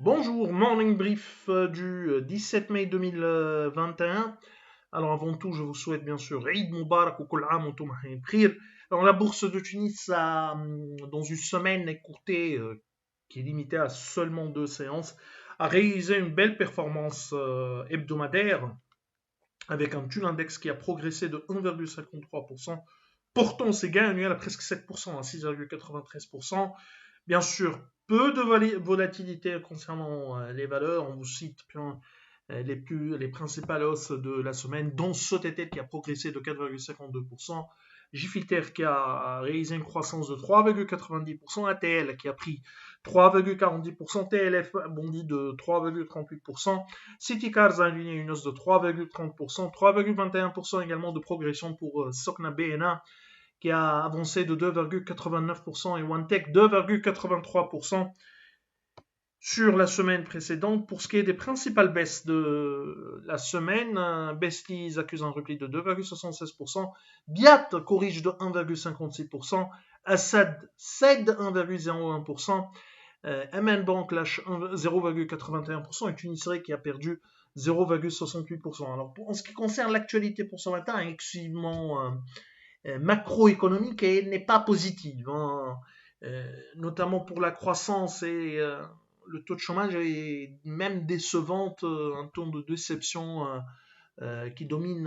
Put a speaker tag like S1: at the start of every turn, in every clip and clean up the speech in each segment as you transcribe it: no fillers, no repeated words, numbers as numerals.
S1: Bonjour, morning brief du 17 mai 2021. Alors avant tout, je vous souhaite bien sûr Eid Mubarak ou Kul Aam wa Antum Bkhir. Alors la bourse de Tunis a, dans une semaine écourtée, qui est limitée à seulement 2 séances, a réalisé une belle performance hebdomadaire avec un TUL index qui a progressé de 1,53%, portant ses gains annuels à presque 7%, à 6,93%. Bien sûr, peu de volatilité concernant les valeurs. On vous cite bien les principales hausses de la semaine, dont Sotetel qui a progressé de 4,52%, Gifilter qui a réalisé une croissance de 3,90%, ATL qui a pris 3,40%, TLF a bondi de 3,38%, Citycars a aligné une hausse de 3,30%, 3,21% également de progression pour Sokna BNA qui a avancé de 2,89% et OneTech 2,83% sur la semaine précédente. Pour ce qui est des principales baisses de la semaine, Besties accuse un repli de 2,76%, Biat corrige de 1,56%, Assad cède 1,01%, MN Bank lâche 0,81% et Tunisre qui a perdu 0,68%. Alors, en ce qui concerne l'actualité pour ce matin, exclusivement macroéconomique et elle n'est pas positive, hein. Notamment pour la croissance et le taux de chômage est même décevante, un ton de déception qui domine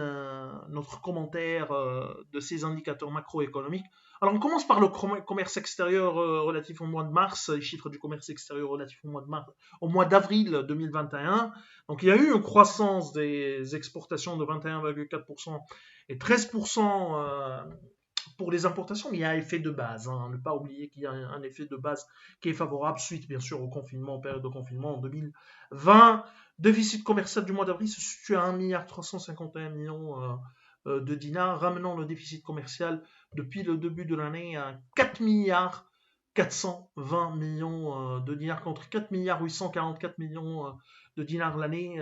S1: notre commentaire de ces indicateurs macroéconomiques. Alors on commence par le commerce extérieur relatif au mois de mars, les chiffres du commerce extérieur relatif au mois d'avril 2021. Donc il y a eu une croissance des exportations de 21,4% et 13% pour les importations, il y a un effet de base, hein. Ne pas oublier qu'il y a un effet de base qui est favorable suite, bien sûr, au confinement, période de confinement en 2020. Déficit commercial du mois d'avril se situe à 1,351 milliard de dinars, ramenant le déficit commercial depuis le début de l'année à 4 milliards 420 millions de dinars contre 4 milliards 844 millions de dinars l'année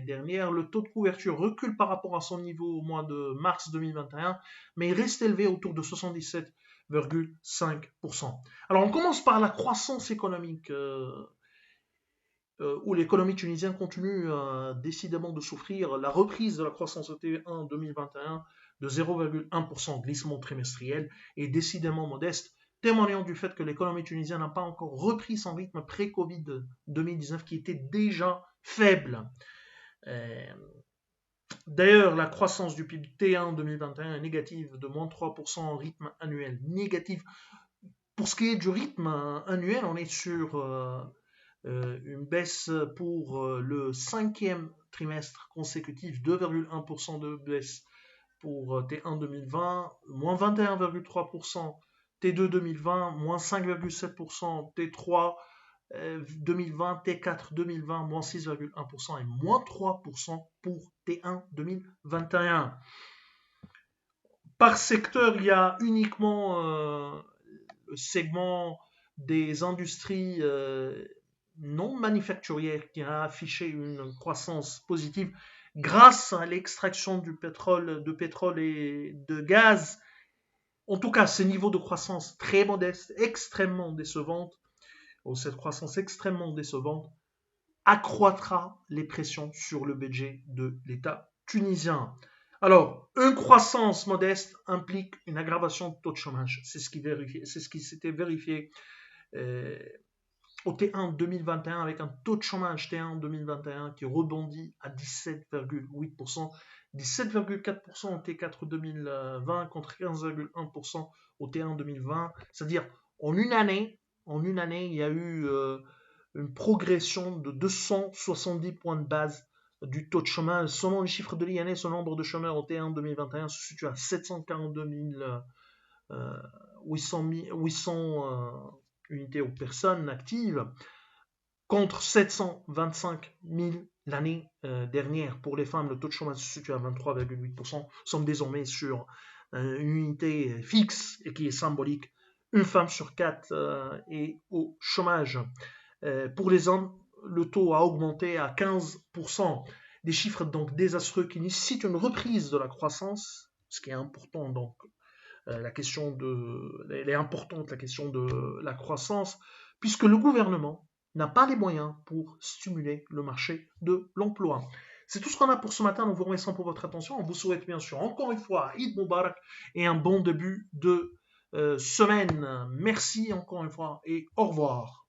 S1: dernière. Le taux de couverture recule par rapport à son niveau au mois de mars 2021, mais il reste élevé autour de 77,5%. Alors on commence par la croissance économique, où l'économie tunisienne continue décidément de souffrir. La reprise de la croissance T1 2021 de 0,1%, glissement trimestriel, est décidément modeste, témoignant du fait que l'économie tunisienne n'a pas encore repris son rythme pré-Covid 2019 qui était déjà faible. D'ailleurs, la croissance du PIB T1 2021 est négative de moins 3% en rythme annuel. Négative. Pour ce qui est du rythme annuel, on est sur une baisse pour le 5e trimestre consécutif, 2,1% de baisse pour T1 2020, moins 21,3% T2 2020, moins 5,7% T3 2020, T4 2020, moins 6,1% et moins 3% pour T1 2021. Par secteur, il y a uniquement le segment des industries non manufacturières qui a affiché une croissance positive grâce à l'extraction de pétrole et de gaz. En tout cas, ces niveaux de croissance très modestes, extrêmement décevantes, cette croissance extrêmement décevante accroîtra les pressions sur le budget de l'État tunisien. Alors, une croissance modeste implique une aggravation du taux de chômage. C'est ce qui s'était vérifié au T1 2021 avec un taux de chômage T1 2021 qui rebondit à 17,8%, 17,4% au T4 2020 contre 15,1% au T1 2020. C'est-à-dire en une année, il y a eu une progression de 270 points de base du taux de chômage. Selon les chiffres de l'INS, ce nombre de chômeurs au T1 2021 se situe à 742 800 unités aux personnes actives contre 725 000 l'année dernière. Pour les femmes, le taux de chômage se situe à 23,8%. Nous sommes désormais sur une unité fixe et qui est symbolique. Une femme sur 4 est au chômage. Pour les hommes, le taux a augmenté à 15%. Des chiffres donc désastreux qui nécessitent une reprise de la croissance, ce qui est important donc. Elle est importante la question de la croissance, puisque le gouvernement n'a pas les moyens pour stimuler le marché de l'emploi. C'est tout ce qu'on a pour ce matin. Nous vous remercions pour votre attention. On vous souhaite bien sûr encore une fois Eid Mubarak et un bon début de semaine. Merci encore une fois et au revoir.